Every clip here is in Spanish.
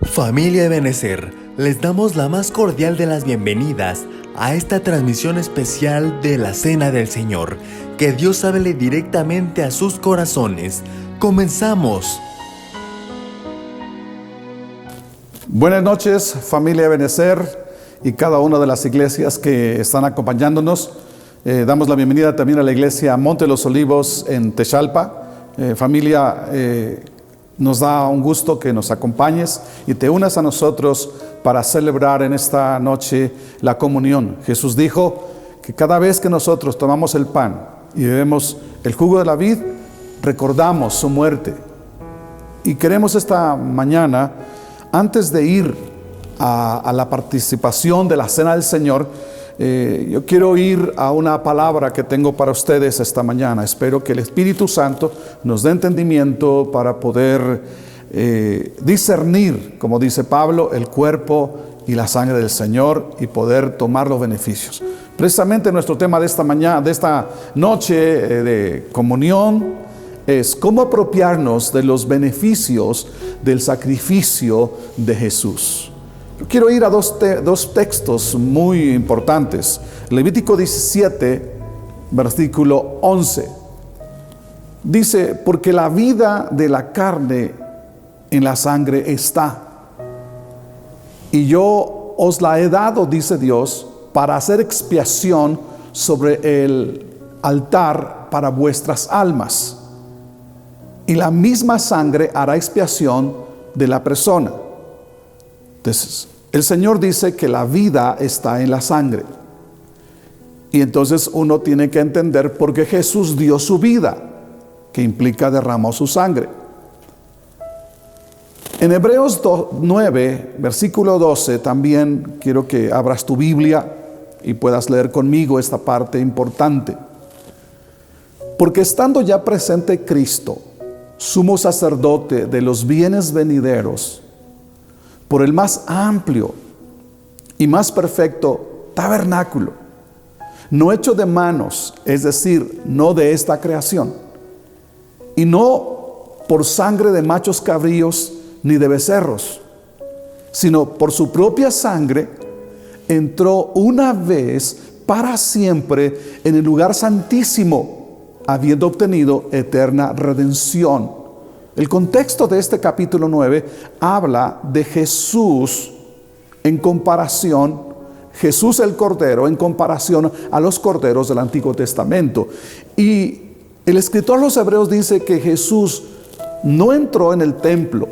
Familia Ebenecer, les damos la más cordial de las bienvenidas a esta transmisión especial de la Cena del Señor. Que Dios hable directamente a sus corazones. ¡Comenzamos! Buenas noches, familia Ebenecer y cada una de las iglesias que están acompañándonos. Damos la bienvenida también a la iglesia Monte de los Olivos en Texalpa. Familia, nos da un gusto que nos acompañes y te unas a nosotros para celebrar en esta noche la comunión. Jesús dijo que cada vez que nosotros tomamos el pan y bebemos el jugo de la vid, recordamos su muerte. Y queremos esta mañana, antes de ir a la participación de la Cena del Señor, yo quiero ir a una palabra que tengo para ustedes esta mañana. Espero que el Espíritu Santo nos dé entendimiento para poder discernir, como dice Pablo, el cuerpo y la sangre del Señor y poder tomar los beneficios. Precisamente nuestro tema de esta mañana, de esta noche de comunión, es cómo apropiarnos de los beneficios del sacrificio de Jesús. Quiero ir a dos textos muy importantes. Levítico 17, versículo 11. Dice, porque la vida de la carne en la sangre está. Y yo os la he dado, dice Dios, para hacer expiación sobre el altar para vuestras almas. Y la misma sangre hará expiación de la persona. Entonces, el Señor dice que la vida está en la sangre. Y entonces uno tiene que entender por qué Jesús dio su vida, que implica derramó su sangre. En Hebreos 9, versículo 12, también quiero que abras tu Biblia y puedas leer conmigo esta parte importante. Porque estando ya presente Cristo, sumo sacerdote de los bienes venideros, por el más amplio y más perfecto tabernáculo, no hecho de manos, es decir, no de esta creación, y no por sangre de machos cabríos ni de becerros, sino por su propia sangre, entró una vez para siempre en el lugar santísimo, habiendo obtenido eterna redención. El contexto de este capítulo 9 habla de Jesús en comparación, Jesús el Cordero en comparación a los corderos del Antiguo Testamento. Y el escritor de los Hebreos dice que Jesús no entró en el templo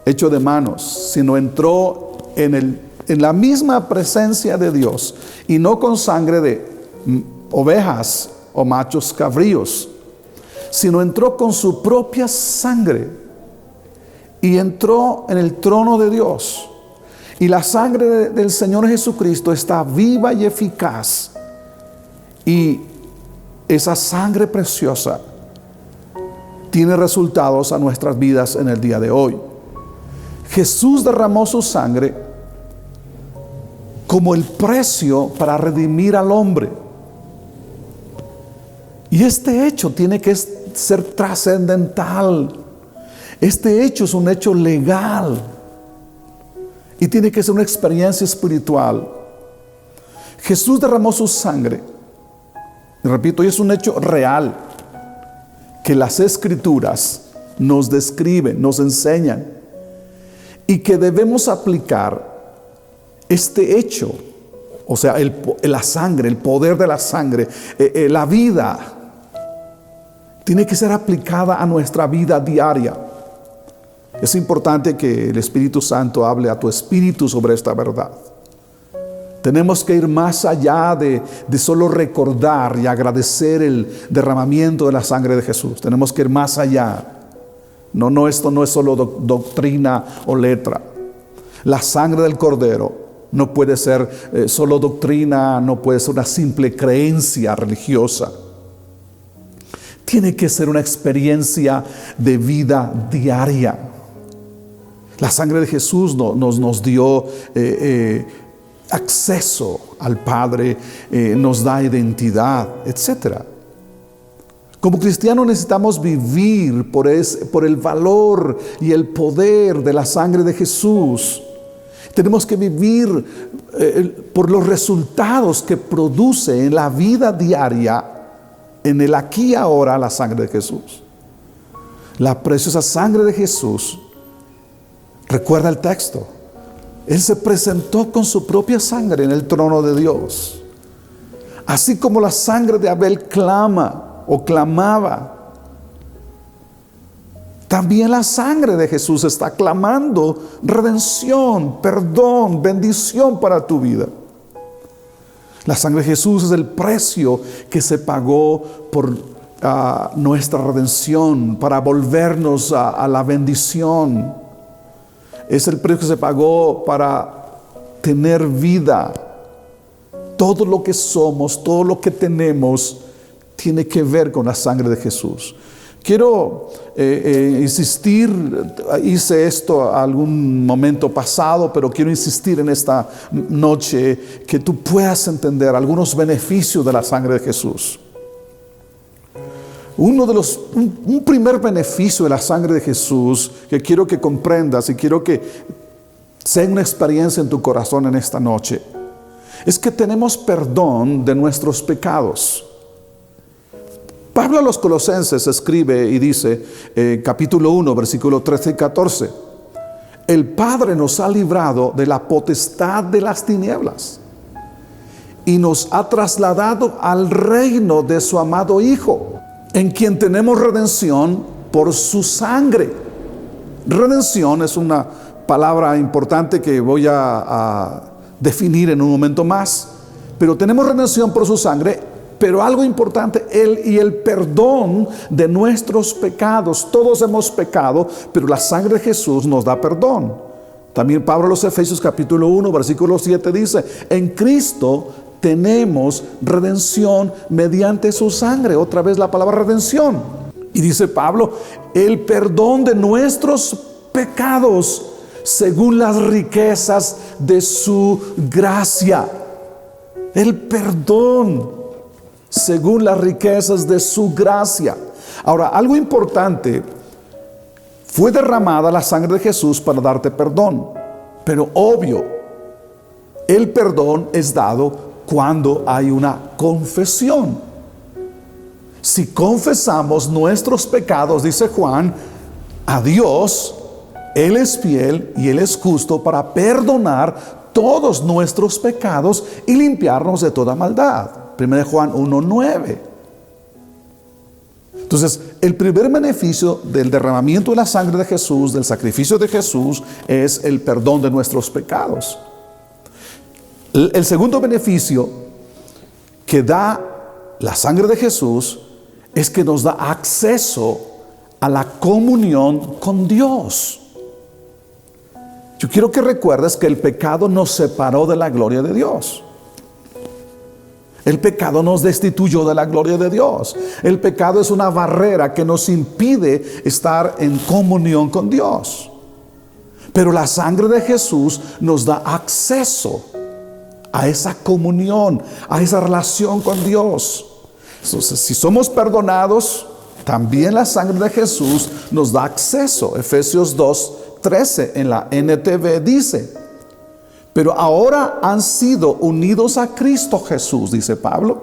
hecho de manos, sino entró en la misma presencia de Dios, y no con sangre de ovejas o machos cabríos, sino entró con su propia sangre y entró en el trono de Dios. Y la sangre del Señor Jesucristo está viva y eficaz, y esa sangre preciosa tiene resultados a nuestras vidas en el día de hoy. Jesús derramó su sangre como el precio para redimir al hombre. Y este hecho tiene que ser trascendental. Este hecho es un hecho legal y tiene que ser una experiencia espiritual. Jesús derramó su sangre, y repito, y es un hecho real que las Escrituras nos describen, nos enseñan, y que debemos aplicar este hecho, o sea, la sangre, el poder de la sangre, la vida, tiene que ser aplicada a nuestra vida diaria. Es importante que el Espíritu Santo hable a tu espíritu sobre esta verdad. Tenemos que ir más allá de solo recordar y agradecer el derramamiento de la sangre de Jesús. Tenemos que ir más allá. No, esto no es solo doctrina o letra. La sangre del Cordero no puede ser solo doctrina, no puede ser una simple creencia religiosa. Tiene que ser una experiencia de vida diaria. La sangre de Jesús nos dio acceso al Padre, nos da identidad, etc. Como cristianos necesitamos vivir por el valor y el poder de la sangre de Jesús. Tenemos que vivir por los resultados que produce en la vida diaria, en el aquí y ahora, la sangre de Jesús. La preciosa sangre de Jesús. Recuerda el texto. Él se presentó con su propia sangre en el trono de Dios. Así como la sangre de Abel clama o clamaba, también la sangre de Jesús está clamando redención, perdón, bendición para tu vida. La sangre de Jesús es el precio que se pagó por nuestra redención, para volvernos a la bendición. Es el precio que se pagó para tener vida. Todo lo que somos, todo lo que tenemos, tiene que ver con la sangre de Jesús. Quiero insistir, hice esto algún momento pasado, pero quiero insistir en esta noche que tú puedas entender algunos beneficios de la sangre de Jesús. Un primer beneficio de la sangre de Jesús que quiero que comprendas y quiero que sea una experiencia en tu corazón en esta noche, es que tenemos perdón de nuestros pecados. Pablo a los Colosenses escribe y dice, capítulo 1, versículo 13 y 14, el Padre nos ha librado de la potestad de las tinieblas y nos ha trasladado al reino de su amado Hijo, en quien tenemos redención por su sangre. Redención es una palabra importante que voy a definir en un momento más, pero tenemos redención por su sangre. Pero algo importante, el perdón de nuestros pecados. Todos hemos pecado, pero la sangre de Jesús nos da perdón. También Pablo a los Efesios capítulo 1, versículo 7 dice, en Cristo tenemos redención mediante su sangre. Otra vez la palabra redención. Y dice Pablo, el perdón de nuestros pecados según las riquezas de su gracia. El perdón según las riquezas de su gracia. Ahora, algo importante, fue derramada la sangre de Jesús para darte perdón, pero obvio, el perdón es dado cuando hay una confesión. Si confesamos nuestros pecados, dice Juan, a Dios, Él es fiel y Él es justo para perdonar todos nuestros pecados y limpiarnos de toda maldad. 1 Juan 1:9. Entonces, el primer beneficio del derramamiento de la sangre de Jesús, del sacrificio de Jesús, es el perdón de nuestros pecados. El segundo beneficio que da la sangre de Jesús es que nos da acceso a la comunión con Dios. Yo quiero que recuerdes que el pecado nos separó de la gloria de Dios. El pecado nos destituyó de la gloria de Dios. El pecado es una barrera que nos impide estar en comunión con Dios. Pero la sangre de Jesús nos da acceso a esa comunión, a esa relación con Dios. Entonces, si somos perdonados, también la sangre de Jesús nos da acceso. Efesios 2:13 en la NTV dice, pero ahora han sido unidos a Cristo Jesús, dice Pablo.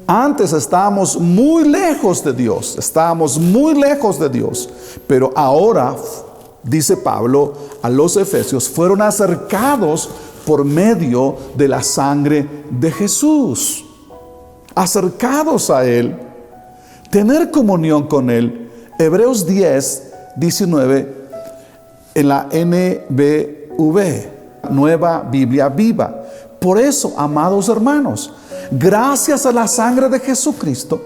Antes estábamos muy lejos de Dios, pero ahora, dice Pablo a los Efesios, fueron acercados por medio de la sangre de Jesús. Acercados a Él, tener comunión con Él. Hebreos 10:19 en la NBV. Nueva Biblia Viva. Por eso, amados hermanos, gracias a la sangre de Jesucristo,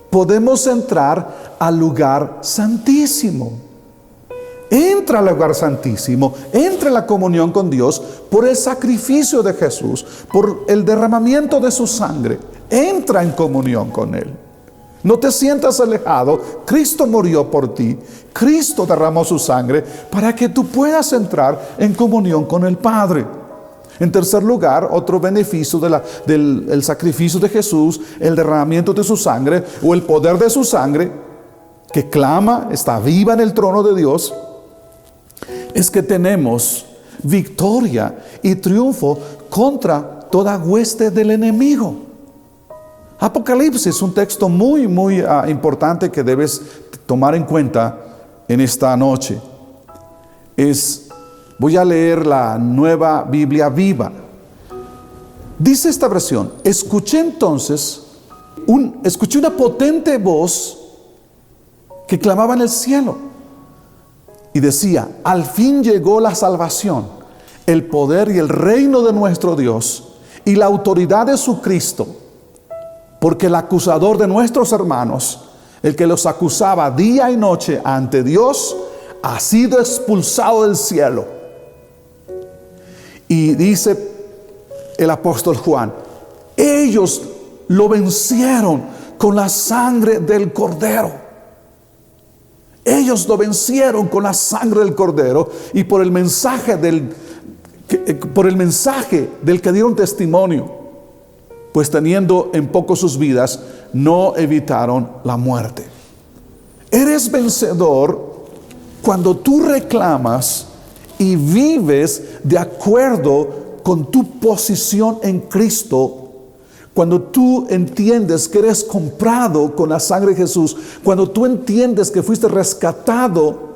podemos entrar al lugar santísimo. Entra al lugar santísimo, entra en la comunión con Dios por el sacrificio de Jesús, por el derramamiento de su sangre. Entra en comunión con Él. No te sientas alejado. Cristo murió por ti. Cristo derramó su sangre para que tú puedas entrar en comunión con el Padre. En tercer lugar, otro beneficio del sacrificio de Jesús, el derramamiento de su sangre o el poder de su sangre, que clama, está viva en el trono de Dios, es que tenemos victoria y triunfo contra toda hueste del enemigo. Apocalipsis es un texto muy importante que debes tomar en cuenta en esta noche. Voy a leer la Nueva Biblia Viva. Dice esta versión: escuché entonces una potente voz que clamaba en el cielo y decía: al fin llegó la salvación, el poder y el reino de nuestro Dios y la autoridad de su Cristo, porque el acusador de nuestros hermanos, el que los acusaba día y noche ante Dios, ha sido expulsado del cielo. Y dice el apóstol Juan: ellos lo vencieron con la sangre del Cordero. Ellos lo vencieron con la sangre del Cordero y por el mensaje del que dieron testimonio, pues teniendo en poco sus vidas, no evitaron la muerte. Eres vencedor cuando tú reclamas y vives de acuerdo con tu posición en Cristo. Cuando tú entiendes que eres comprado con la sangre de Jesús, cuando tú entiendes que fuiste rescatado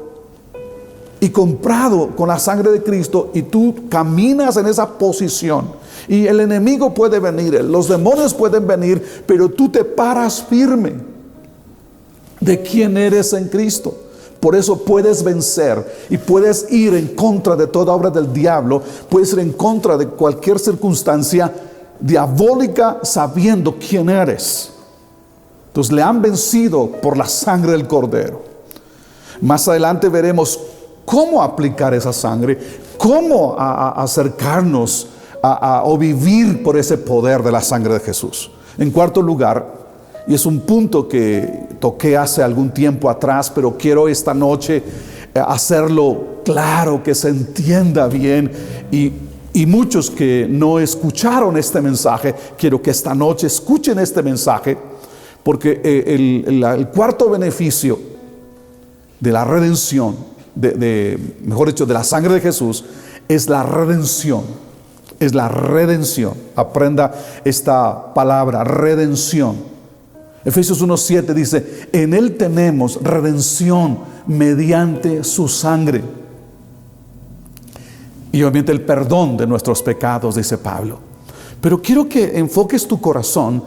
y comprado con la sangre de Cristo, y tú caminas en esa posición, y el enemigo puede venir, los demonios pueden venir, pero tú te paras firme de quién eres en Cristo. Por eso puedes vencer y puedes ir en contra de toda obra del diablo, puedes ir en contra de cualquier circunstancia diabólica sabiendo quién eres. Entonces le han vencido por la sangre del Cordero. Más adelante veremos cómo aplicar esa sangre, cómo acercarnos o vivir por ese poder de la sangre de Jesús. En cuarto lugar, y es un punto que toqué hace algún tiempo atrás, pero quiero esta noche hacerlo claro, que se entienda bien, y muchos que no escucharon este mensaje, quiero que esta noche escuchen este mensaje, porque el cuarto beneficio de la redención, mejor dicho, de la sangre de Jesús, es la redención. Es la redención. Aprenda esta palabra, redención. Efesios 1:7 dice: en Él tenemos redención mediante su sangre. Y obviamente el perdón de nuestros pecados, dice Pablo. Pero quiero que enfoques tu corazón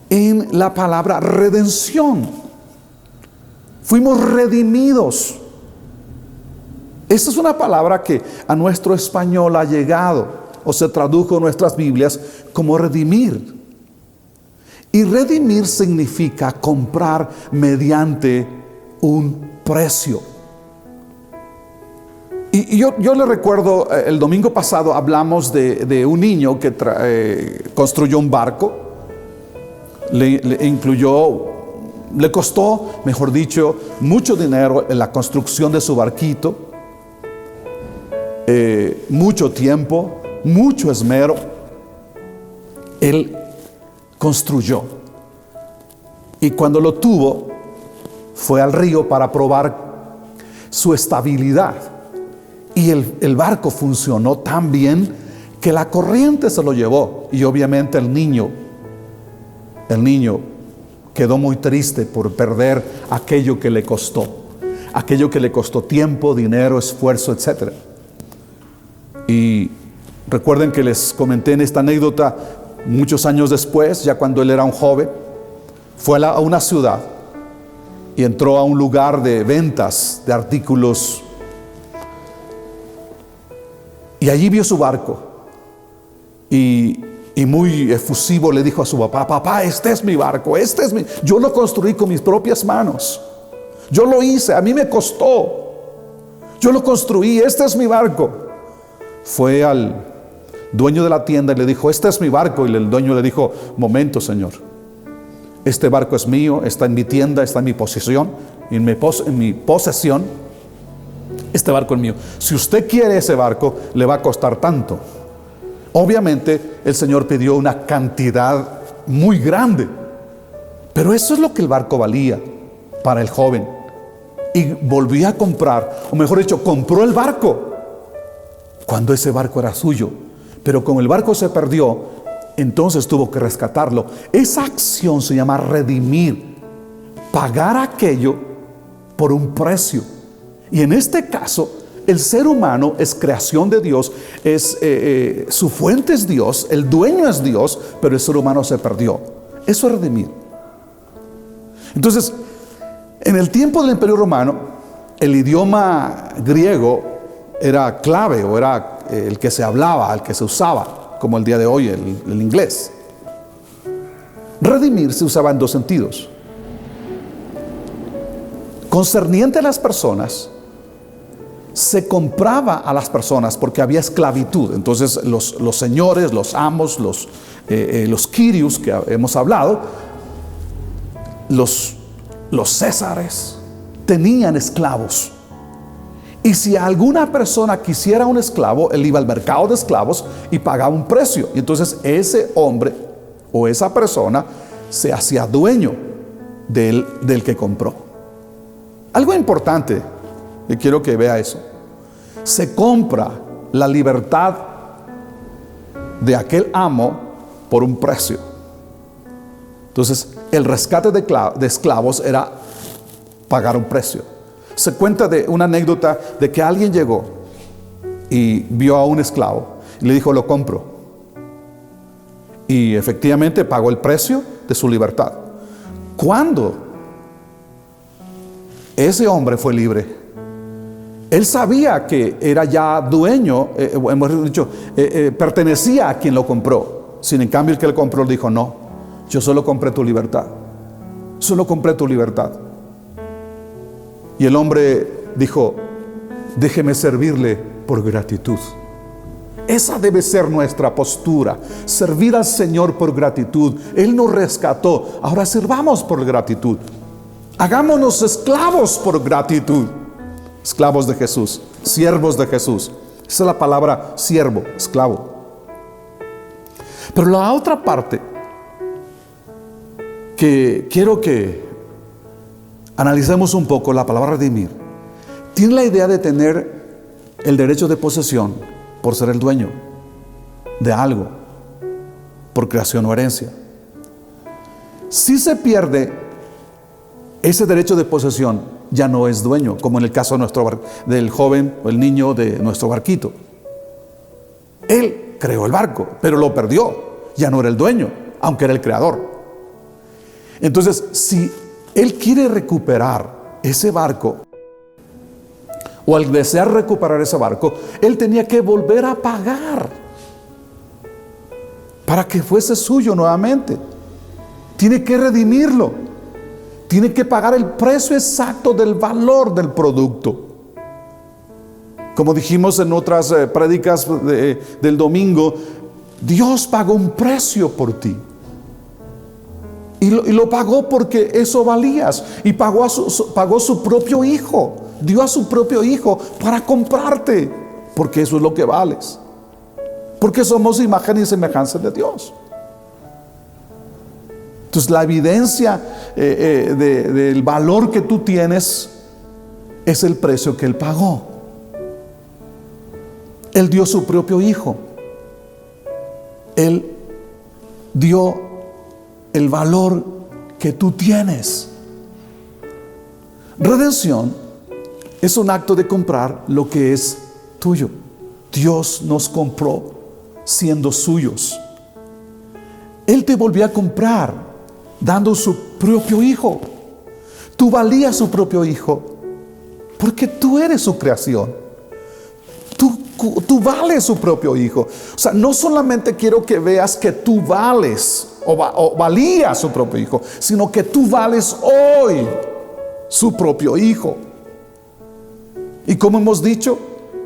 en la palabra redención. Fuimos redimidos. Esta es una palabra que a nuestro español ha llegado o se tradujo en nuestras Biblias como redimir. Y redimir significa comprar mediante un precio. Y yo le recuerdo, el domingo pasado hablamos de un niño que construyó un barco. Le costó, mejor dicho, mucho dinero en la construcción de su barquito, mucho tiempo, mucho esmero. Él construyó, y cuando lo tuvo, fue al río para probar su estabilidad, y el barco funcionó tan bien que la corriente se lo llevó, y obviamente el niño quedó muy triste por perder aquello que le costó tiempo, dinero, esfuerzo, etc. Y recuerden que les comenté en esta anécdota muchos años después, ya cuando él era un joven, fue a una ciudad y entró a un lugar de ventas de artículos, y allí vio su barco y muy efusivo le dijo a su papá: papá, este es mi barco, yo lo construí con mis propias manos, yo lo hice, a mí me costó, yo lo construí, este es mi barco. Fue al dueño de la tienda y le dijo: este es mi barco. Y el dueño le dijo: momento, señor, este barco es mío, está en mi tienda, está en mi posesión, en mi posesión. Este barco es mío. Si usted quiere ese barco, le va a costar tanto. Obviamente el Señor pidió una cantidad muy grande, pero eso es lo que el barco valía para el joven. Y volvió a comprar, o mejor dicho, compró el barco cuando ese barco era suyo. Pero como el barco se perdió, entonces tuvo que rescatarlo. Esa acción se llama redimir, pagar aquello por un precio. Y en este caso, el ser humano es creación de Dios, su fuente es Dios, el dueño es Dios, pero el ser humano se perdió. Eso es redimir. Entonces, en el tiempo del Imperio Romano, el idioma griego era clave, o era el que se hablaba, el que se usaba, como el día de hoy el inglés. Redimir se usaba en dos sentidos. Concerniente a las personas, se compraba a las personas porque había esclavitud. Entonces los señores, los amos, los quirios que hemos hablado, los césares tenían esclavos. Y si alguna persona quisiera un esclavo, él iba al mercado de esclavos y pagaba un precio. Y entonces ese hombre o esa persona se hacía dueño del que compró. Algo importante, y quiero que vea eso: se compra la libertad de aquel amo por un precio. Entonces el rescate de esclavos era pagar un precio. Se cuenta de una anécdota de que alguien llegó y vio a un esclavo y le dijo: lo compro. Y efectivamente pagó el precio de su libertad. Cuando ese hombre fue libre, él sabía que era ya dueño, hemos dicho, pertenecía a quien lo compró. Sin en cambio, el que lo compró dijo: no, yo solo compré tu libertad. Solo compré tu libertad. Y el hombre dijo: déjeme servirle por gratitud. Esa debe ser nuestra postura: servir al Señor por gratitud. Él nos rescató, ahora sirvamos por gratitud. Hagámonos esclavos por gratitud. Esclavos de Jesús, siervos de Jesús. Esa es la palabra siervo, esclavo. Pero la otra parte que quiero que analicemos un poco, la palabra redimir, tiene la idea de tener el derecho de posesión por ser el dueño de algo, por creación o herencia. Si se pierde ese derecho de posesión, ya no es dueño, como en el caso del joven o el niño de nuestro barquito. Él creó el barco, pero lo perdió, ya no era el dueño, aunque era el creador. Entonces, si él quiere recuperar ese barco, o al desear recuperar ese barco, él tenía que volver a pagar para que fuese suyo nuevamente. Tiene que redimirlo. Tiene que pagar el precio exacto del valor del producto. Como dijimos en otras prédicas del domingo, Dios pagó un precio por ti. Y lo pagó porque eso valías. Y pagó su propio hijo. Dio a su propio hijo para comprarte. Porque eso es lo que vales. Porque somos imagen y semejanza de Dios. Entonces la evidencia del valor que tú tienes es el precio que Él pagó. Él dio su propio hijo. Él dio el valor que tú tienes. Redención es un acto de comprar lo que es tuyo. Dios nos compró siendo suyos. Él te volvió a comprar dando su propio hijo. Tú valías su propio hijo porque tú eres su creación. Tú vales su propio hijo. O sea, no solamente quiero que veas que tú vales o valías su propio hijo, sino que tú vales hoy su propio hijo. Y como hemos dicho,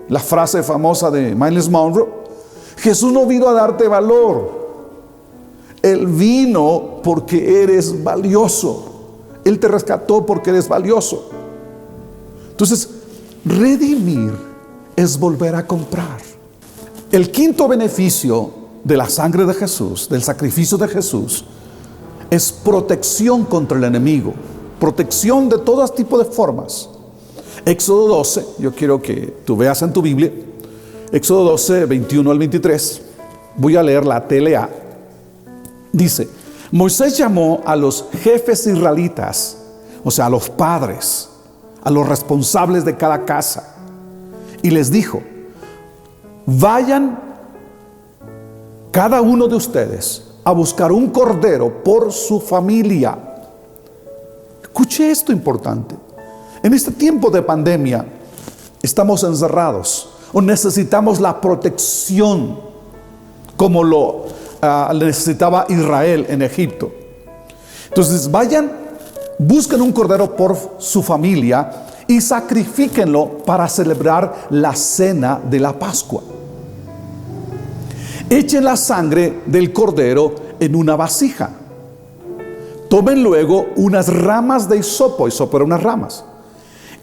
la frase famosa de Myles Monroe: Jesús no vino a darte valor, Él vino porque eres valioso. Él te rescató porque eres valioso. Entonces, redimir es volver a comprar. El quinto beneficio de la sangre de Jesús, del sacrificio de Jesús, es protección contra el enemigo, protección de todo tipo de formas. Éxodo 12, yo quiero que tú veas en tu Biblia, Éxodo 12, 21 al 23, voy a leer la TLA. Dice: Moisés llamó a los jefes israelitas, o sea, a los padres, a los responsables de cada casa, y les dijo: vayan cada uno de ustedes a buscar un cordero por su familia. Escuche esto importante. En este tiempo de pandemia estamos encerrados o necesitamos la protección como lo necesitaba Israel en Egipto. Entonces vayan, busquen un cordero por su familia y sacrifíquenlo para celebrar la cena de la Pascua. Echen la sangre del cordero en una vasija. Tomen luego unas ramas de hisopo era unas ramas,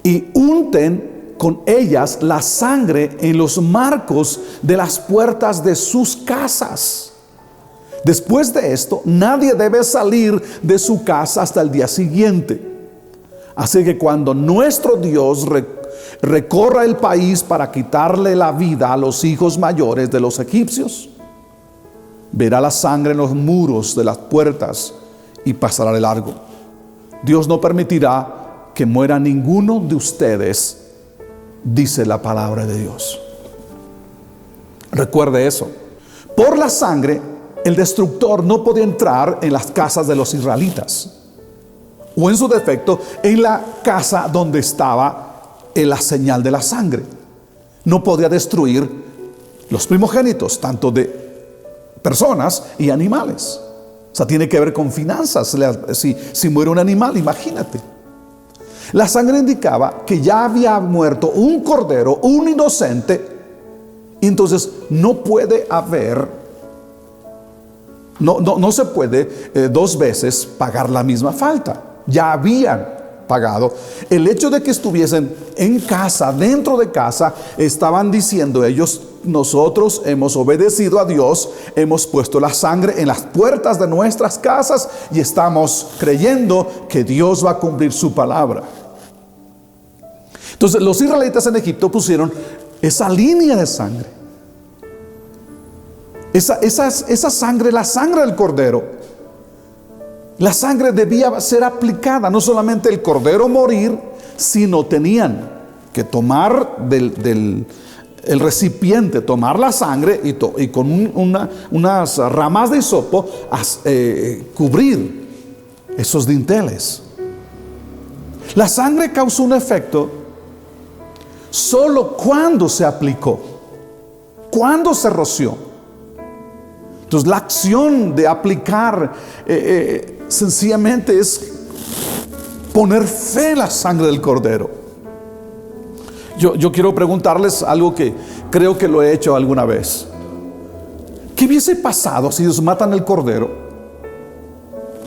y unten con ellas la sangre en los marcos de las puertas de sus casas. Después de esto, nadie debe salir de su casa hasta el día siguiente. Así que cuando nuestro Dios recorra el país para quitarle la vida a los hijos mayores de los egipcios, verá la sangre en los muros de las puertas y pasará de largo. Dios no permitirá que muera ninguno de ustedes, dice la palabra de Dios. Recuerde eso. Por la sangre, el destructor no podía entrar en las casas de los israelitas, o en su defecto, en la casa donde estaba la señal de la sangre. No podía destruir los primogénitos, tanto de personas y animales. O sea, tiene que ver con finanzas. Si muere un animal, imagínate. La sangre indicaba que ya había muerto un cordero, un inocente, y entonces no puede haber, no se puede dos veces pagar la misma falta. Ya habían pagado. El hecho de que estuviesen en casa, dentro de casa, estaban diciendo ellos: nosotros hemos obedecido a Dios, hemos puesto la sangre en las puertas de nuestras casas y estamos creyendo que Dios va a cumplir su palabra. Entonces los israelitas en Egipto pusieron esa línea de sangre, esa sangre, la sangre del cordero. La sangre debía ser aplicada, no solamente el cordero morir, sino tenían que tomar del recipiente, tomar la sangre y con unas ramas de hisopo cubrir esos dinteles. La sangre causó un efecto solo cuando se aplicó, cuando se roció. Entonces la acción de aplicar sencillamente es poner fe en la sangre del cordero. Yo quiero preguntarles algo que creo que lo he hecho alguna vez. ¿Qué hubiese pasado si ellos matan el cordero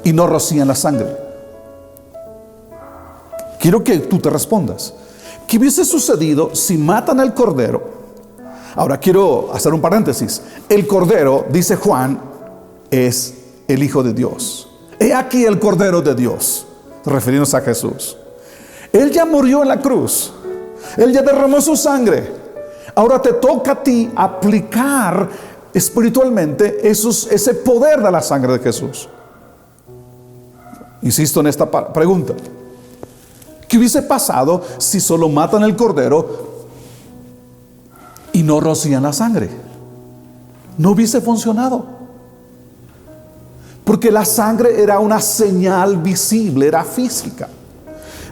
y no rocían la sangre? Quiero que tú te respondas. ¿Qué hubiese sucedido si matan al cordero? Ahora quiero hacer un paréntesis. El cordero, dice Juan, es el Hijo de Dios. He aquí el Cordero de Dios, refiriéndose a Jesús. Él ya murió en la cruz. Él ya derramó su sangre. Ahora te toca a ti aplicar espiritualmente ese poder de la sangre de Jesús. Insisto en esta pregunta. ¿Qué hubiese pasado si solo matan el cordero y no rocían la sangre? No hubiese funcionado. Porque la sangre era una señal visible, era física.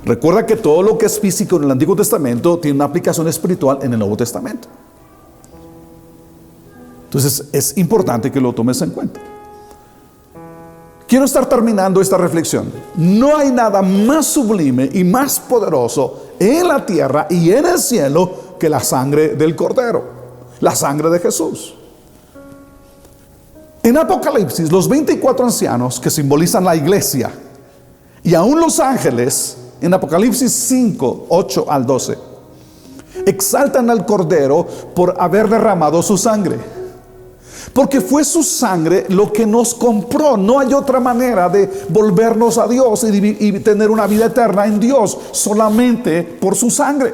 Recuerda que todo lo que es físico en el Antiguo Testamento tiene una aplicación espiritual en el Nuevo Testamento. Entonces es importante que lo tomes en cuenta. Quiero estar terminando esta reflexión. No hay nada más sublime y más poderoso en la tierra y en el cielo que la sangre del Cordero, la sangre de Jesús. En Apocalipsis, los 24 ancianos que simbolizan la iglesia y aún los ángeles, en Apocalipsis 5, 8 al 12, exaltan al Cordero por haber derramado su sangre. Porque fue su sangre lo que nos compró. No hay otra manera de volvernos a Dios y tener una vida eterna en Dios, solamente por su sangre.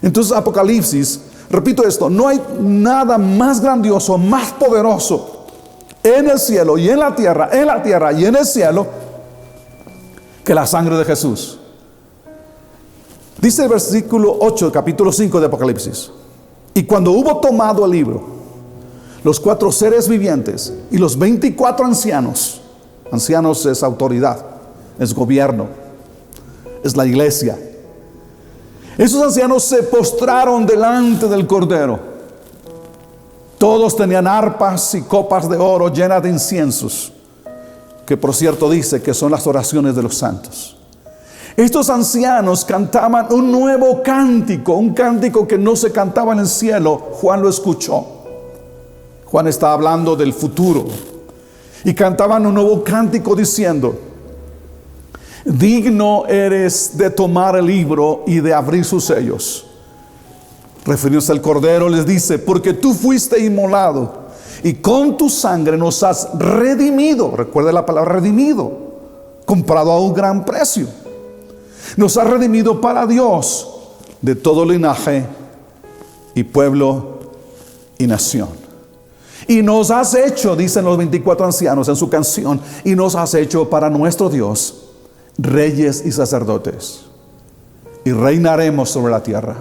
Entonces Apocalipsis, repito esto, no hay nada más grandioso, más poderoso en el cielo y en la tierra y en el cielo, que la sangre de Jesús. Dice el versículo 8, capítulo 5 de Apocalipsis: y cuando hubo tomado el libro, los 4 seres vivientes y los 24 ancianos es autoridad, es gobierno, es la iglesia. Esos ancianos se postraron delante del Cordero. Todos tenían arpas y copas de oro llenas de inciensos, que por cierto dice que son las oraciones de los santos. Estos ancianos cantaban un nuevo cántico, un cántico que no se cantaba en el cielo. Juan lo escuchó. Juan está hablando del futuro. Y cantaban un nuevo cántico diciendo: digno eres de tomar el libro y de abrir sus sellos. Refiriéndose al Cordero, les dice: porque tú fuiste inmolado y con tu sangre nos has redimido. Recuerda la palabra redimido, comprado a un gran precio. Nos has redimido para Dios de todo linaje y pueblo y nación. Y nos has hecho, dicen los 24 ancianos en su canción, y nos has hecho para nuestro Dios reyes y sacerdotes, y reinaremos sobre la tierra.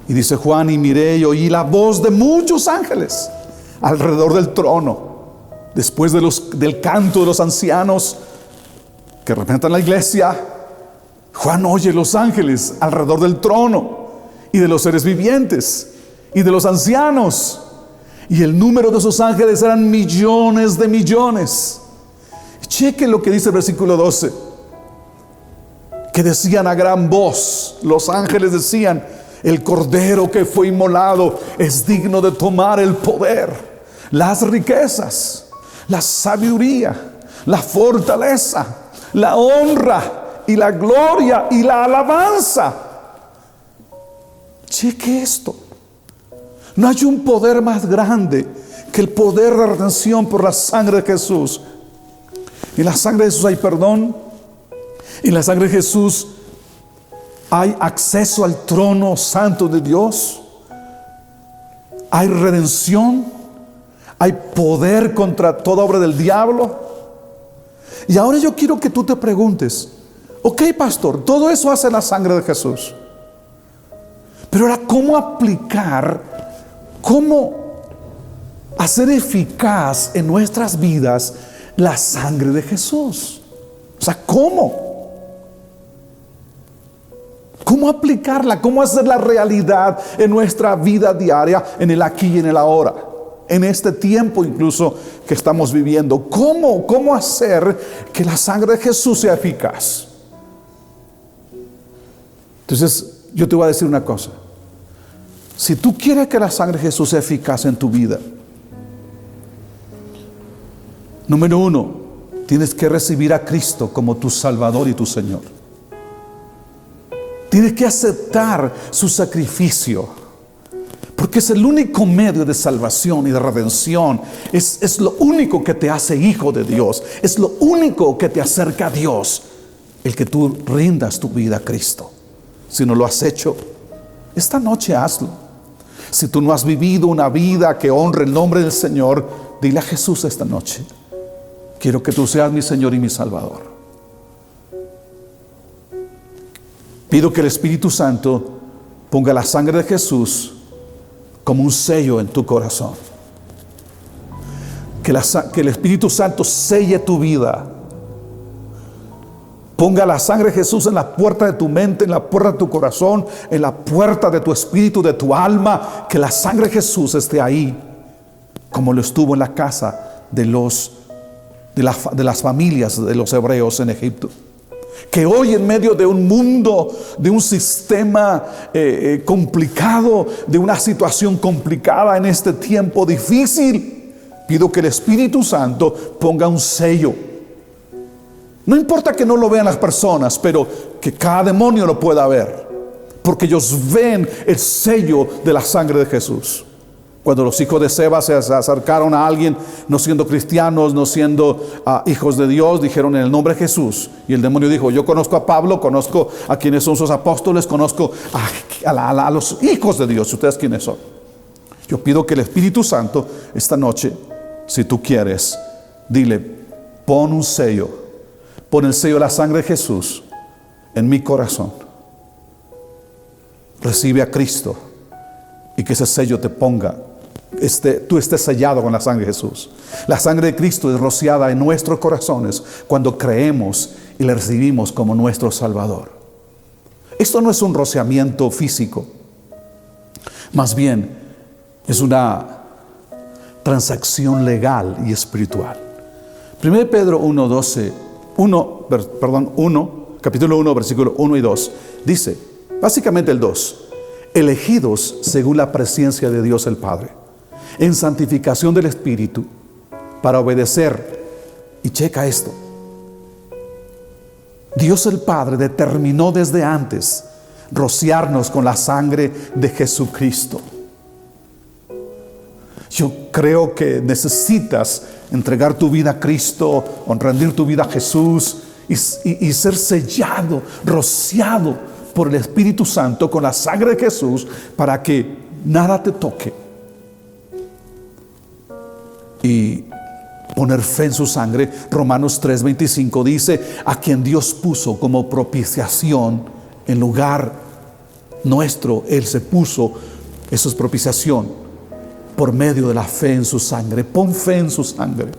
Y dice Juan: y miré y oí la voz de muchos ángeles alrededor del trono. Después del canto de los ancianos que representan la iglesia, Juan oye los ángeles alrededor del trono y de los seres vivientes y de los ancianos, y el número de esos ángeles eran millones de millones. Cheque lo que dice el versículo 12, que decían a gran voz, los ángeles decían: el Cordero que fue inmolado es digno de tomar el poder, las riquezas, la sabiduría, la fortaleza, la honra y la gloria y la alabanza. Cheque esto. No hay un poder más grande que el poder de redención por la sangre de Jesús. En la sangre de Jesús hay perdón. En la sangre de Jesús hay acceso al trono santo de Dios. Hay redención. Hay poder contra toda obra del diablo. Y ahora yo quiero que tú te preguntes: ok, pastor, todo eso hace la sangre de Jesús, pero ahora, ¿cómo aplicar, cómo hacer eficaz en nuestras vidas la sangre de Jesús? O sea, ¿cómo aplicarla? ¿Cómo hacerla realidad en nuestra vida diaria, en el aquí y en el ahora? En este tiempo incluso que estamos viviendo, ¿cómo hacer que la sangre de Jesús sea eficaz? Entonces, yo te voy a decir una cosa. Si tú quieres que la sangre de Jesús sea eficaz en tu vida, número 1, tienes que recibir a Cristo como tu Salvador y tu Señor. Tienes que aceptar su sacrificio, porque es el único medio de salvación y de redención. Es lo único que te hace hijo de Dios. Es lo único que te acerca a Dios, el que tú rindas tu vida a Cristo. Si no lo has hecho, esta noche hazlo. Si tú no has vivido una vida que honre el nombre del Señor, dile a Jesús esta noche: quiero que tú seas mi Señor y mi Salvador. Pido que el Espíritu Santo ponga la sangre de Jesús como un sello en tu corazón. Que el Espíritu Santo selle tu vida. Ponga la sangre de Jesús en la puerta de tu mente, en la puerta de tu corazón, en la puerta de tu espíritu, de tu alma. Que la sangre de Jesús esté ahí, como lo estuvo en la casa de las familias de los hebreos en Egipto. Que hoy, en medio de un mundo, de un sistema complicado, de una situación complicada en este tiempo difícil, pido que el Espíritu Santo ponga un sello. No importa que no lo vean las personas, pero que cada demonio lo pueda ver. porque ellos ven el sello de la sangre de Jesús. Cuando los hijos de Seba se acercaron a alguien, no siendo cristianos, no siendo hijos de Dios, dijeron en el nombre de Jesús. Y el demonio dijo: yo conozco a Pablo, conozco a quienes son sus apóstoles, conozco a los hijos de Dios. ¿Ustedes quiénes son? Yo pido que el Espíritu Santo esta noche, si tú quieres, dile: pon un sello, pon el sello de la sangre de Jesús en mi corazón. Recibe a Cristo y que ese sello te ponga, tú estés sellado con la sangre de Jesús. La sangre de Cristo es rociada en nuestros corazones cuando creemos y le recibimos como nuestro Salvador. Esto no es un rociamiento físico, más bien es una transacción legal y espiritual. 1 Pedro capítulo 1, versículo 1 y 2 dice, básicamente el 2: elegidos según la presencia de Dios el Padre, en santificación del Espíritu, para obedecer. Y checa esto: Dios el Padre determinó desde antes rociarnos con la sangre de Jesucristo. Yo creo que necesitas entregar tu vida a Cristo, o rendir tu vida a Jesús y ser sellado, rociado por el Espíritu Santo con la sangre de Jesús, para que nada te toque, y poner fe en su sangre. Romanos 3:25 dice: a quien Dios puso como propiciación en lugar nuestro. Él se puso, eso es propiciación, por medio de la fe en su sangre. Pon fe en su sangre.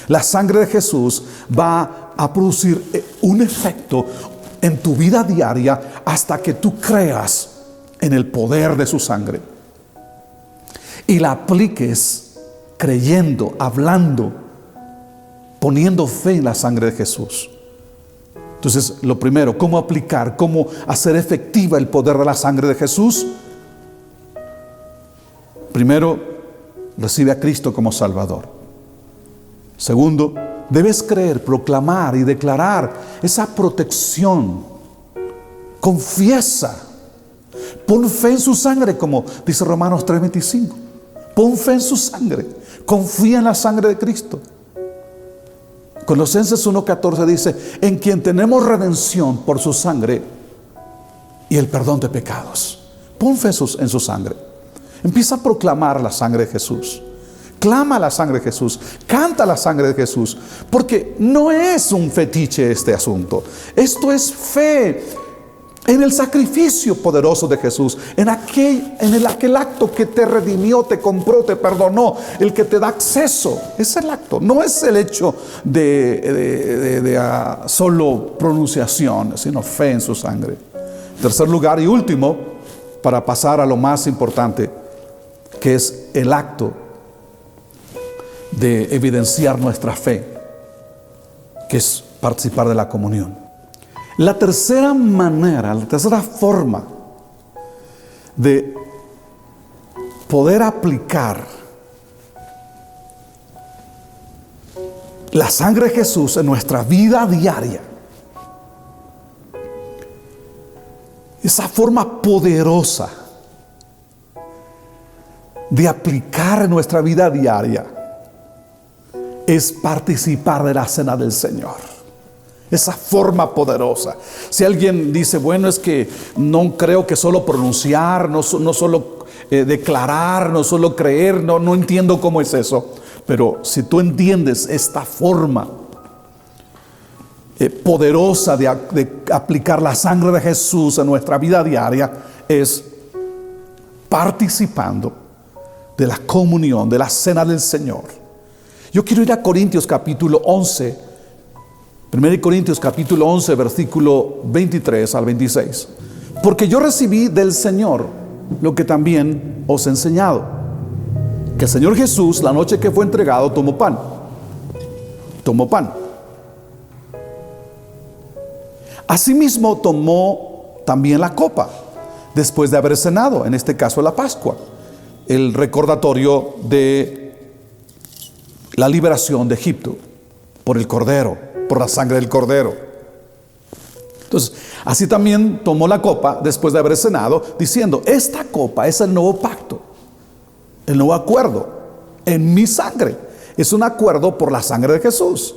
La sangre de Jesús va a producir un efecto en tu vida diaria hasta que tú creas en el poder de su sangre y la apliques creyendo, hablando, poniendo fe en la sangre de Jesús. Entonces, lo primero, ¿cómo aplicar? ¿Cómo hacer efectiva el poder de la sangre de Jesús? Primero, recibe a Cristo como Salvador. Segundo, debes creer, proclamar y declarar esa protección. Confiesa. Pon fe en su sangre, como dice Romanos 3:25. Pon fe en su sangre. Confía en la sangre de Cristo. Colosenses 1:14 dice: en quien tenemos redención por su sangre y el perdón de pecados. Pon fe en su sangre. Empieza a proclamar la sangre de Jesús. Clama la sangre de Jesús, canta la sangre de Jesús, porque no es un fetiche este asunto. Esto es fe en el sacrificio poderoso de Jesús, en aquel acto que te redimió, te compró, te perdonó, el que te da acceso. Es el acto, no es el hecho de solo pronunciación, sino fe en su sangre. Tercer lugar y último, para pasar a lo más importante, que es el acto de evidenciar nuestra fe, que es participar de la comunión. La tercera manera, la tercera forma de poder aplicar la sangre de Jesús en nuestra vida diaria, esa forma poderosa de aplicar en nuestra vida diaria, es participar de la cena del Señor. Esa forma poderosa. Si alguien dice: bueno, es que no creo que solo pronunciar, no solo declarar, no solo creer, no entiendo cómo es eso. Pero si tú entiendes esta forma poderosa de aplicar la sangre de Jesús en nuestra vida diaria, es participando de la comunión, de la cena del Señor. Yo quiero ir a Corintios capítulo 11, 1 Corintios capítulo 11, versículo 23 al 26. Porque yo recibí del Señor lo que también os he enseñado, que el Señor Jesús, la noche que fue entregado, tomó pan. Asimismo tomó también la copa, después de haber cenado, en este caso la Pascua, el recordatorio de la liberación de Egipto por el Cordero, por la sangre del Cordero. Entonces, así también tomó la copa después de haber cenado, diciendo: esta copa es el nuevo pacto, el nuevo acuerdo en mi sangre. Es un acuerdo por la sangre de Jesús.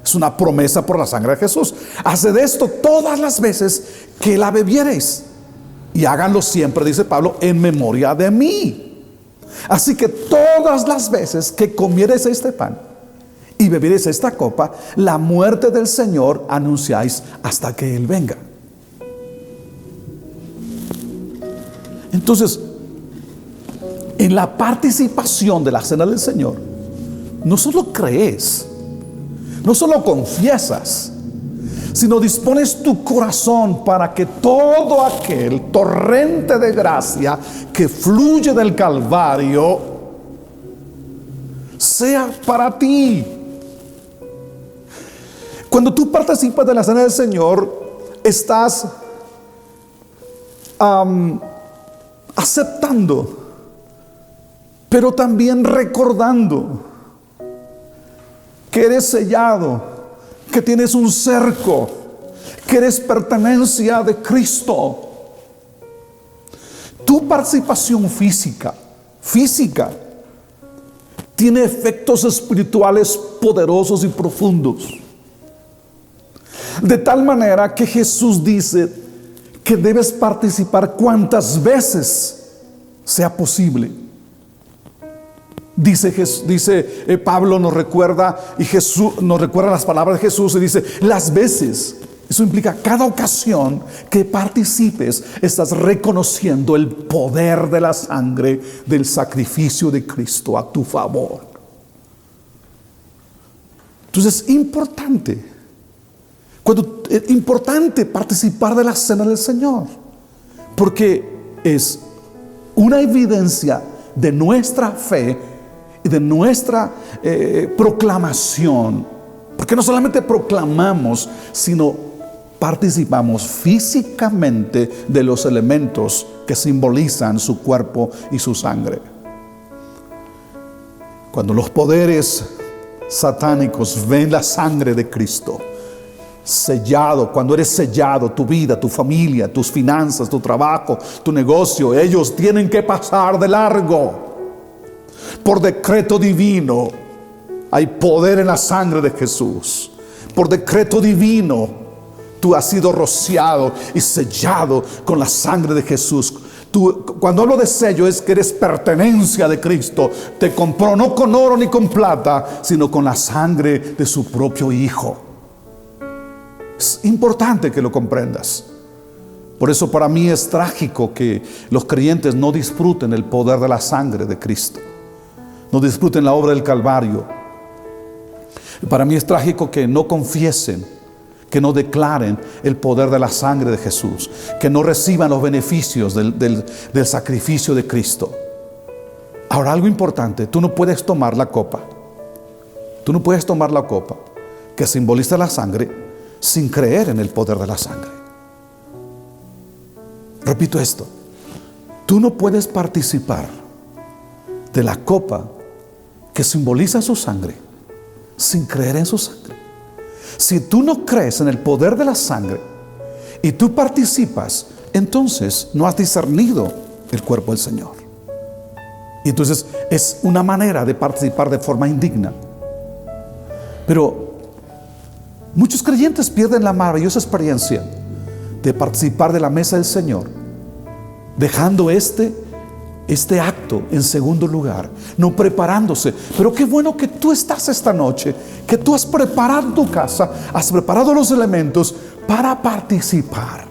Es una promesa por la sangre de Jesús. Haced esto todas las veces que la bebiereis, y háganlo siempre, dice Pablo, en memoria de mí. Así que todas las veces que comiereis este pan y bebiereis esta copa, la muerte del Señor anunciáis hasta que Él venga. Entonces, en la participación de la cena del Señor, no solo crees, no solo confiesas, sino dispones tu corazón para que todo aquel torrente de gracia que fluye del Calvario sea para ti. Cuando tú participas de la cena del Señor, estás aceptando, pero también recordando que eres sellado, que tienes un cerco, que eres pertenencia de Cristo. Tu participación física tiene efectos espirituales poderosos y profundos. De tal manera que Jesús dice que debes participar cuantas veces sea posible. Dice Pablo nos recuerda, y Jesús nos recuerda las palabras de Jesús, y dice: las veces. Eso implica cada ocasión que participes, estás reconociendo el poder de la sangre del sacrificio de Cristo a tu favor. Entonces es importante participar de la cena del Señor, porque es una evidencia de nuestra fe y de nuestra proclamación, porque no solamente proclamamos, sino participamos físicamente de los elementos que simbolizan su cuerpo y su sangre. Cuando los poderes satánicos ven la sangre de Cristo sellado, cuando eres sellado, tu vida, tu familia, tus finanzas, tu trabajo, tu negocio, ellos tienen que pasar de largo. Por decreto divino hay poder en la sangre de Jesús. Por decreto divino tú has sido rociado y sellado con la sangre de Jesús. Cuando hablo de sello, es que eres pertenencia de Cristo. Te compró no con oro ni con plata, sino con la sangre de su propio Hijo. Es importante que lo comprendas. Por eso para mí es trágico que los creyentes no disfruten el poder de la sangre de Cristo, no disfruten la obra del Calvario. Para mí es trágico que no confiesen, que no declaren el poder de la sangre de Jesús, que no reciban los beneficios del sacrificio de Cristo. Ahora, algo importante: tú no puedes tomar la copa. Tú no puedes tomar la copa que simboliza la sangre sin creer en el poder de la sangre. Repito esto: tú no puedes participar de la copa que simboliza su sangre sin creer en su sangre. Si tú no crees en el poder de la sangre y tú participas, entonces no has discernido el cuerpo del Señor. Y entonces es una manera de participar de forma indigna. Pero muchos creyentes pierden la maravillosa experiencia de participar de la mesa del Señor, dejando este acto en segundo lugar, no preparándose. Pero qué bueno que tú estás esta noche, que tú has preparado tu casa, has preparado los elementos para participar.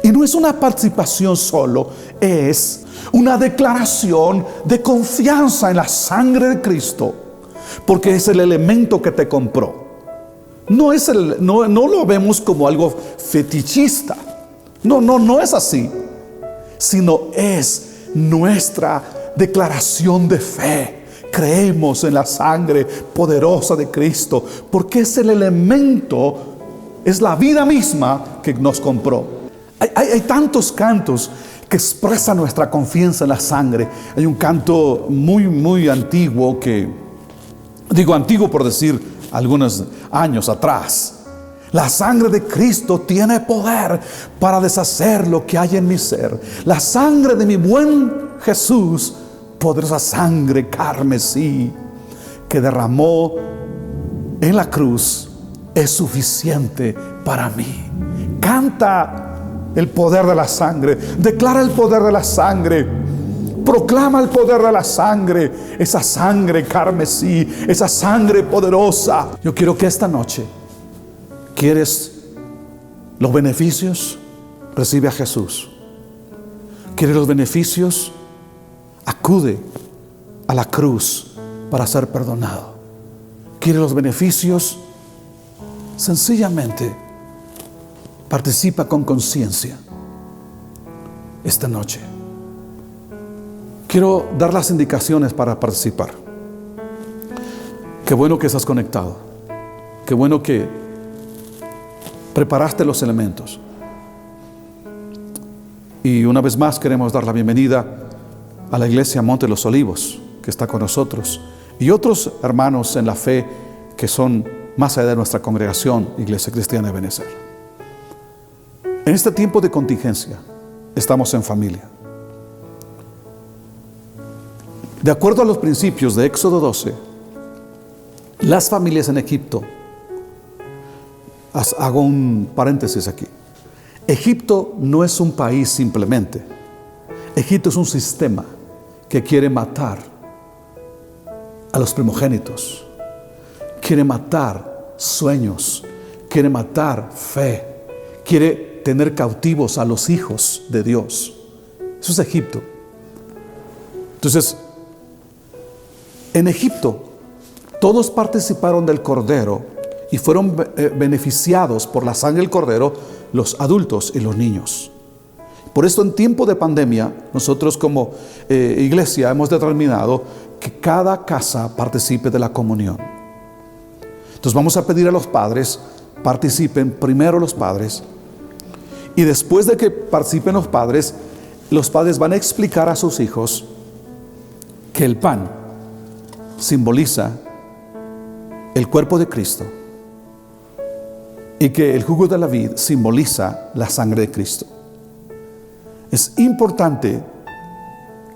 Y no es una participación solo, es una declaración de confianza en la sangre de Cristo, porque es el elemento que te compró. No lo vemos como algo fetichista. No es así, sino es nuestra declaración de fe. Creemos en la sangre poderosa de Cristo, porque es el elemento, es la vida misma que nos compró. Hay tantos cantos que expresan nuestra confianza en la sangre. Hay un canto muy antiguo, que digo antiguo por decir algunos años atrás, La sangre de Cristo tiene poder para deshacer lo que hay en mi ser. La sangre de mi buen Jesús, poderosa sangre carmesí que derramó en la cruz, es suficiente para mí. Canta el poder de la sangre, declara el poder de la sangre, proclama el poder de la sangre, esa sangre carmesí, esa sangre poderosa. Yo quiero que esta noche, ¿quieres los beneficios? Recibe a Jesús. ¿Quieres los beneficios? Acude a la cruz para ser perdonado. ¿Quieres los beneficios? Sencillamente participa con conciencia esta noche. Quiero dar las indicaciones para participar. Qué bueno que estás conectado. Qué bueno que preparaste los elementos. Y una vez más queremos dar la bienvenida a la iglesia Monte de los Olivos, que está con nosotros, y otros hermanos en la fe que son más allá de nuestra congregación, Iglesia Cristiana de Ebenezer. En este tiempo de contingencia estamos en familia. De acuerdo a los principios de Éxodo 12, las familias en Egipto, hago un paréntesis aquí, Egipto no es un país simplemente. Egipto es un sistema que quiere matar a los primogénitos, quiere matar sueños, quiere matar fe, quiere tener cautivos a los hijos de Dios. Eso es Egipto. Entonces, en Egipto todos participaron del Cordero y fueron beneficiados por la sangre del Cordero, los adultos y los niños. Por esto, en tiempo de pandemia, nosotros como iglesia hemos determinado que cada casa participe de la comunión. Entonces vamos a pedir a los padres, participen primero los padres, y después de que participen los padres van a explicar a sus hijos que el pan simboliza el cuerpo de Cristo y que el jugo de la vid simboliza la sangre de Cristo. Es importante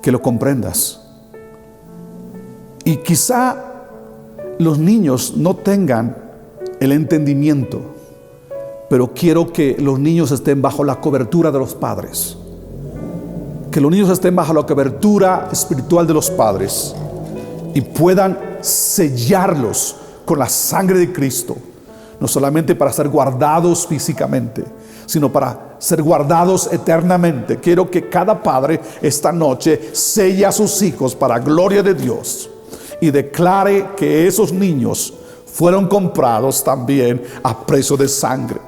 que lo comprendas. Y quizá los niños no tengan el entendimiento, pero quiero que los niños estén bajo la cobertura de los padres. Que los niños estén bajo la cobertura espiritual de los padres y puedan sellarlos con la sangre de Cristo. No solamente para ser guardados físicamente, sino para ser guardados eternamente. Quiero que cada padre esta noche selle a sus hijos para gloria de Dios y declare que esos niños fueron comprados también a precio de sangre.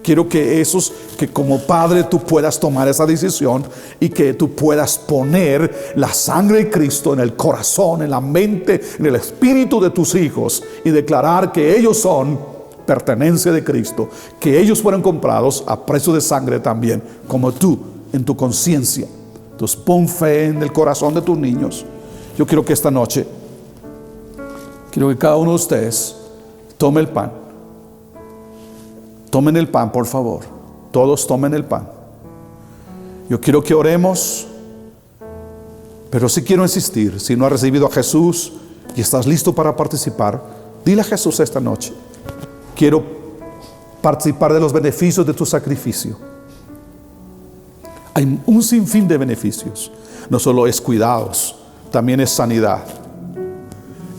Quiero que como padre tú puedas tomar esa decisión y que tú puedas poner la sangre de Cristo en el corazón, en la mente, en el espíritu de tus hijos y declarar que ellos son pertenencia de Cristo, que ellos fueron comprados a precio de sangre también, como tú en tu conciencia. Entonces pon fe en el corazón de tus niños. Yo quiero que esta noche, quiero que cada uno de ustedes tome el pan. Tomen el pan, por favor. Todos tomen el pan. Yo quiero que oremos, pero sí quiero insistir, si no has recibido a Jesús y estás listo para participar, dile a Jesús esta noche: quiero participar de los beneficios de tu sacrificio. Hay un sinfín de beneficios. No solo es cuidados, también es sanidad.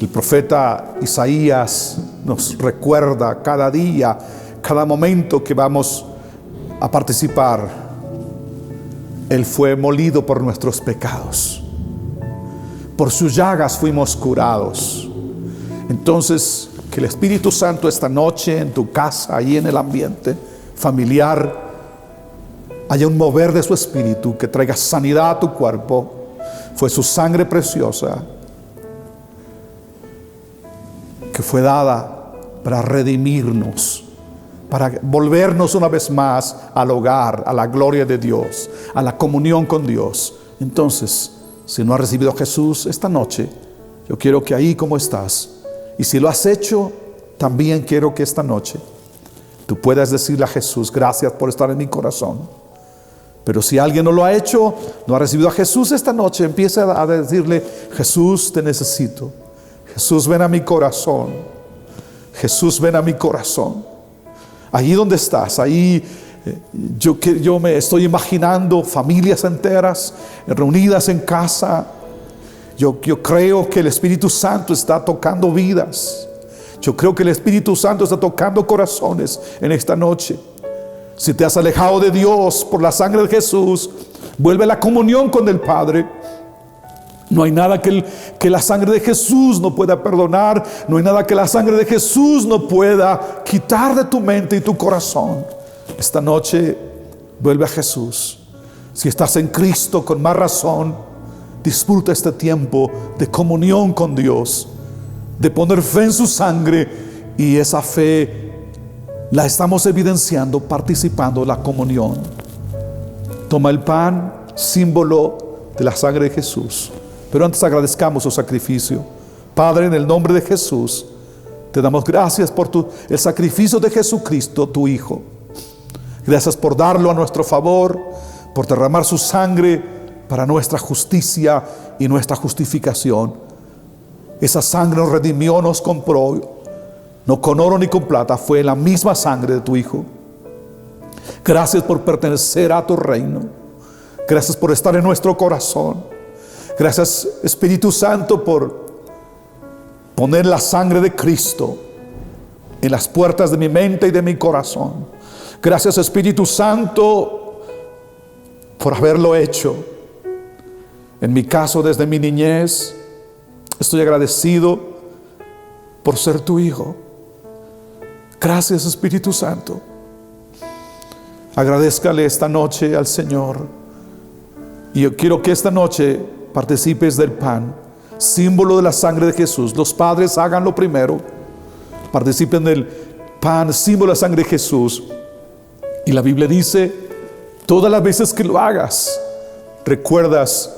El profeta Isaías nos recuerda cada día, cada momento que vamos a participar, Él fue molido por nuestros pecados. Por sus llagas fuimos curados. Entonces, que el Espíritu Santo esta noche en tu casa, ahí en el ambiente familiar, haya un mover de su Espíritu que traiga sanidad a tu cuerpo. Fue su sangre preciosa que fue dada para redimirnos, para volvernos una vez más al hogar, a la gloria de Dios, a la comunión con Dios. Entonces, si no has recibido a Jesús esta noche, yo quiero que ahí como estás, y si lo has hecho, también quiero que esta noche Tú puedes decirle a Jesús: gracias por estar en mi corazón. Pero si alguien no lo ha hecho, no ha recibido a Jesús esta noche, empiece a decirle: Jesús, te necesito. Jesús, ven a mi corazón. Jesús, ven a mi corazón. Allí donde estás, ahí yo me estoy imaginando familias enteras reunidas en casa. Yo creo que el Espíritu Santo está tocando vidas. Yo creo que el Espíritu Santo está tocando corazones en esta noche. Si te has alejado de Dios por la sangre de Jesús, vuelve a la comunión con el Padre. No hay nada que la sangre de Jesús no pueda perdonar. No hay nada que la sangre de Jesús no pueda quitar de tu mente y tu corazón. Esta noche vuelve a Jesús. Si estás en Cristo, con más razón, disfruta este tiempo de comunión con Dios, de poner fe en su sangre, y esa fe la estamos evidenciando participando en la comunión. Toma el pan, símbolo de la sangre de Jesús. Pero antes agradezcamos su sacrificio. Padre, en el nombre de Jesús, te damos gracias por el sacrificio de Jesucristo, tu Hijo. Gracias por darlo a nuestro favor, por derramar su sangre para nuestra justicia y nuestra justificación. Esa sangre nos redimió, nos compró, no con oro ni con plata, fue la misma sangre de tu Hijo. Gracias por pertenecer a tu reino. Gracias por estar en nuestro corazón. Gracias, Espíritu Santo, por poner la sangre de Cristo en las puertas de mi mente y de mi corazón. Gracias, Espíritu Santo, por haberlo hecho. En mi caso, desde mi niñez, estoy agradecido por ser tu hijo. Gracias, Espíritu Santo. Agradézcale esta noche al Señor. Y yo quiero que esta noche participes del pan, símbolo de la sangre de Jesús. Los padres háganlo primero. Participen del pan, símbolo de la sangre de Jesús. Y la Biblia dice: todas las veces que lo hagas, recuerdas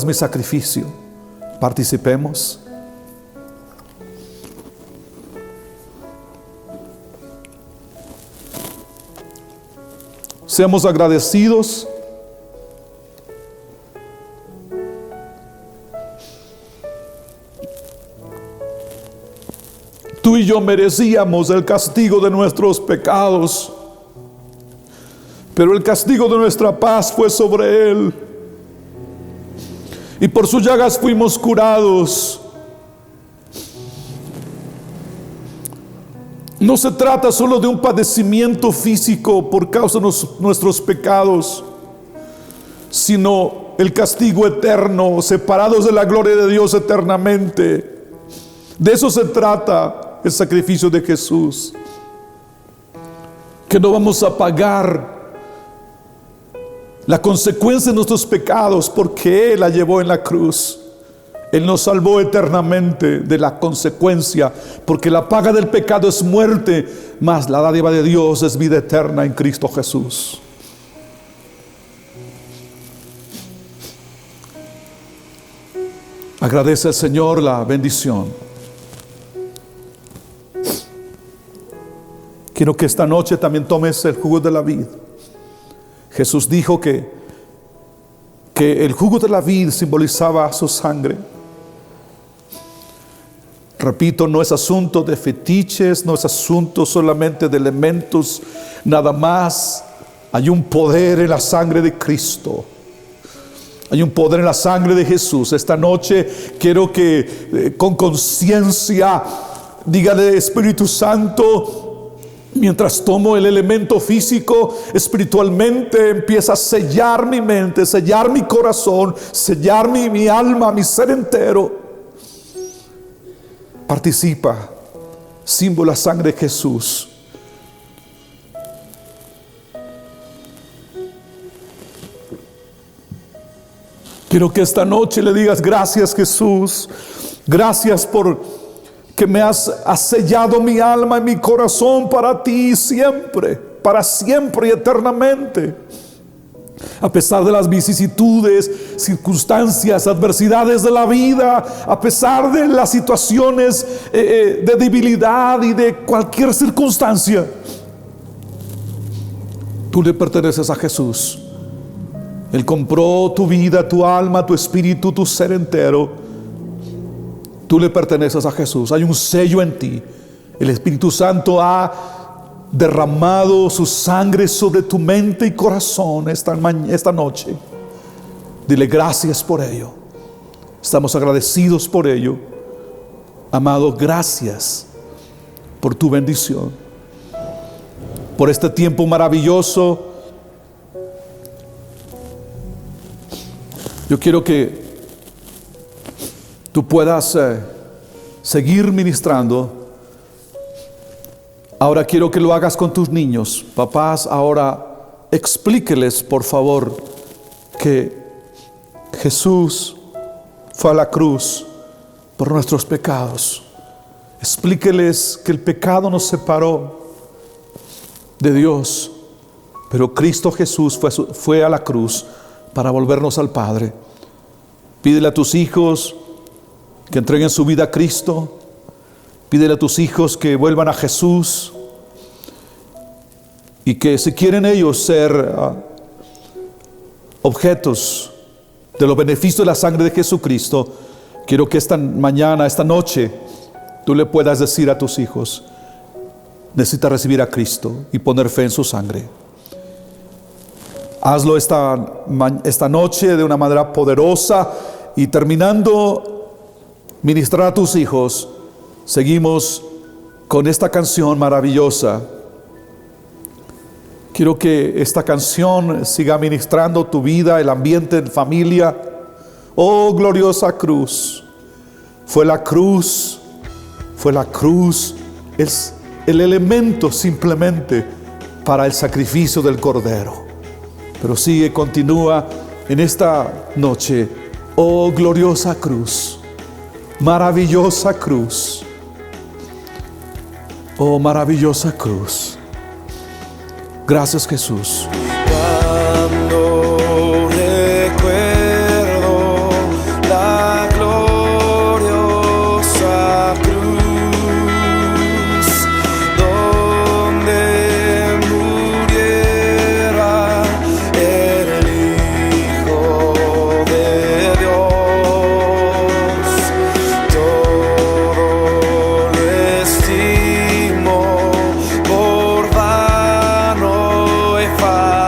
mi sacrificio. Participemos. Seamos agradecidos. Tú y yo merecíamos el castigo de nuestros pecados, pero el castigo de nuestra paz fue sobre Él, y por sus llagas fuimos curados. No se trata solo de un padecimiento físico por causa de nuestros pecados, sino el castigo eterno, separados de la gloria de Dios eternamente. De eso se trata el sacrificio de Jesús, que no vamos a pagar la consecuencia de nuestros pecados, porque Él la llevó en la cruz. Él nos salvó eternamente de la consecuencia, porque la paga del pecado es muerte, mas la dádiva de Dios es vida eterna en Cristo Jesús. Agradece al Señor la bendición. Quiero que esta noche también tomes el jugo de la vid. Jesús dijo que el jugo de la vid simbolizaba su sangre. Repito, no es asunto de fetiches, no es asunto solamente de elementos, nada más. Hay un poder en la sangre de Cristo. Hay un poder en la sangre de Jesús. Esta noche quiero que con conciencia dígale: Espíritu Santo, mientras tomo el elemento físico, espiritualmente empieza a sellar mi mente, sellar mi corazón, sellar mi alma, mi ser entero. Participa, símbolo de la sangre de Jesús. Quiero que esta noche le digas: gracias, Jesús, gracias por que me has sellado mi alma y mi corazón para ti siempre, para siempre y eternamente. A pesar de las vicisitudes, circunstancias, adversidades de la vida, a pesar de las situaciones de debilidad y de cualquier circunstancia, tú le perteneces a Jesús. Él compró tu vida, tu alma, tu espíritu, tu ser entero. Tú le perteneces a Jesús. Hay un sello en ti. El Espíritu Santo ha derramado su sangre sobre tu mente y corazón esta noche. Dile gracias por ello. Estamos agradecidos por ello. Amado, gracias por tu bendición, por este tiempo maravilloso. Yo quiero que tú puedas seguir ministrando. Ahora quiero que lo hagas con tus niños. Papás, ahora explíqueles, por favor, que Jesús fue a la cruz por nuestros pecados. Explíqueles que el pecado nos separó de Dios, pero Cristo Jesús fue a la cruz para volvernos al Padre. Pídele a tus hijos que entreguen su vida a Cristo. Pídele a tus hijos que vuelvan a Jesús, y que si quieren ellos ser objetos de los beneficios de la sangre de Jesucristo, quiero que esta mañana, esta noche, tú le puedas decir a tus hijos: necesitas recibir a Cristo y poner fe en su sangre. Hazlo esta noche de una manera poderosa, y terminando ministrar a tus hijos, seguimos con esta canción maravillosa. Quiero que esta canción siga ministrando tu vida, el ambiente en familia. Oh, gloriosa cruz. Fue la cruz, es el elemento simplemente para el sacrificio del Cordero. Pero sigue, continúa en esta noche. Oh, gloriosa cruz, maravillosa cruz. Oh, maravillosa cruz. Gracias, Jesús. Cuando recuerdo la gloriosa cruz, donde muriera el Hijo de Dios, todo lo estimo por vano y falso.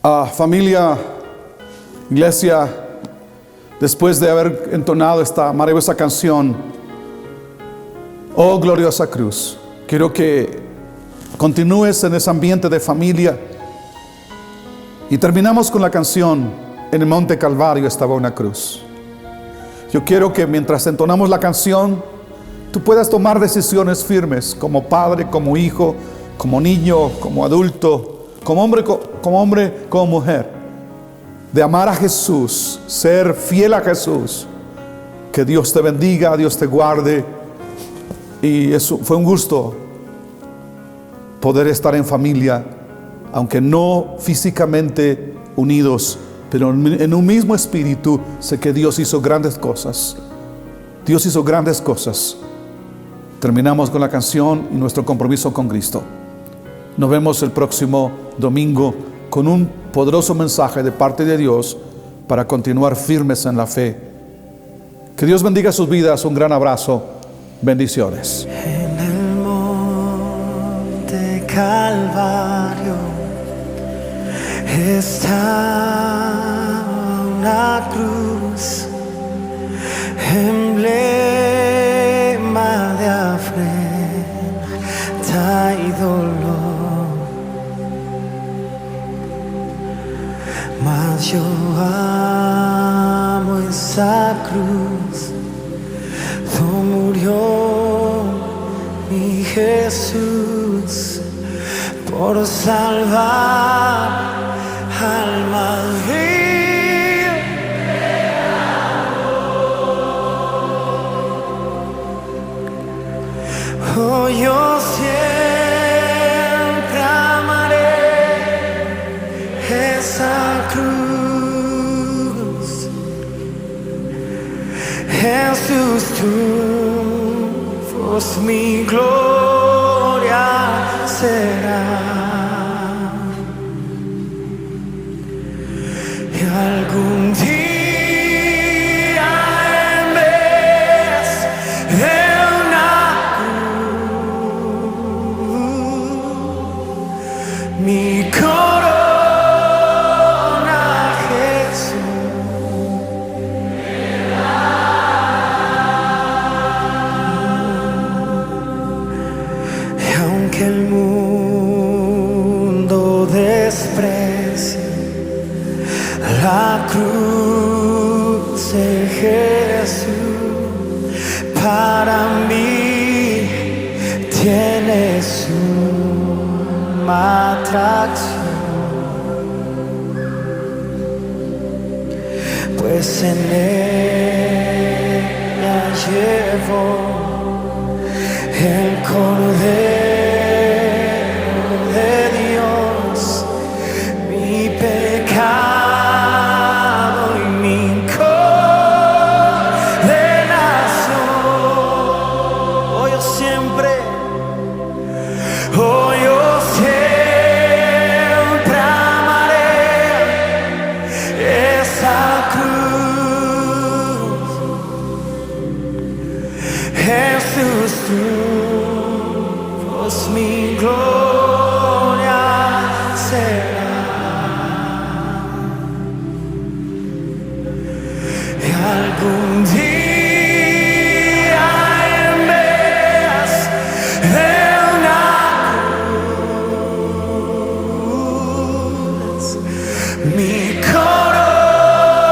Familia, iglesia, después de haber entonado esta maravillosa canción, Oh gloriosa cruz, quiero que continúes en ese ambiente de familia. Y terminamos con la canción, En el monte Calvario estaba una cruz. Yo quiero que mientras entonamos la canción, tú puedas tomar decisiones firmes como padre, como hijo, como niño, como adulto, como hombre, como mujer, de amar a Jesús, ser fiel a Jesús. Que Dios te bendiga, Dios te guarde. Y eso fue un gusto poder estar en familia, aunque no físicamente unidos, pero en un mismo espíritu. Sé que Dios hizo grandes cosas. Dios hizo grandes cosas. Terminamos con la canción y nuestro compromiso con Cristo. Nos vemos el próximo domingo con un poderoso mensaje de parte de Dios para continuar firmes en la fe. Que Dios bendiga sus vidas. Un gran abrazo. Bendiciones. En el monte Calvario está una cruz, emblema de afrenta y dolor. Mas yo amo esa cruz, murió mi Jesús por salvar almas vidas. Oh, yo siempre amaré esa cruz. Jesús, tú mi gloria será. Y algún día en vez de una cruz, mi corona Jesús. Que el mundo desprecie la cruz de Jesús, para mí tiene suma atracción, pues en ella llevo el Cordero de Dios, mi pecado y mi condenación. Oh, yo siempre amaré esa cruz. Jesús, tú mi gloria será. Y algún día en vez de una cruz, mi corona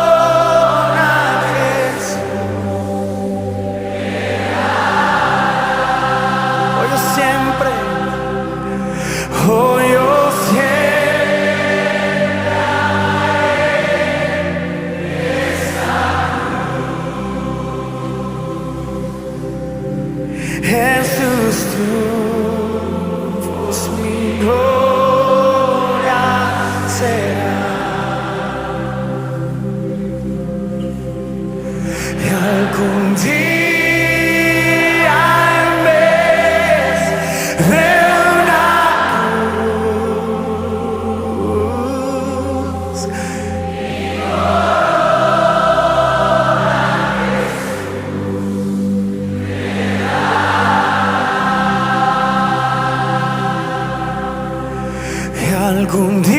Jesús. Hoy yo siempre amaré esa cruz. Jesús, tú mi gloria será. Y algún día en vez de algún día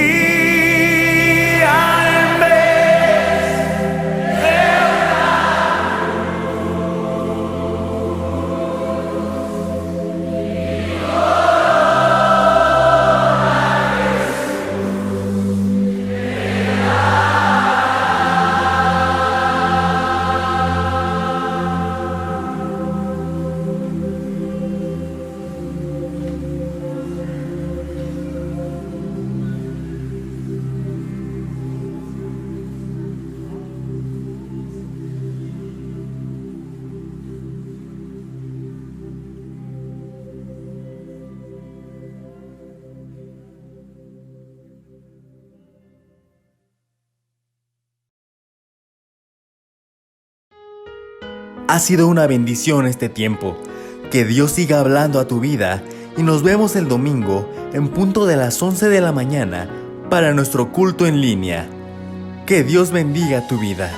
Ha sido una bendición este tiempo. Que Dios siga hablando a tu vida y nos vemos el domingo en punto de las 11 de la mañana para nuestro culto en línea. Que Dios bendiga tu vida.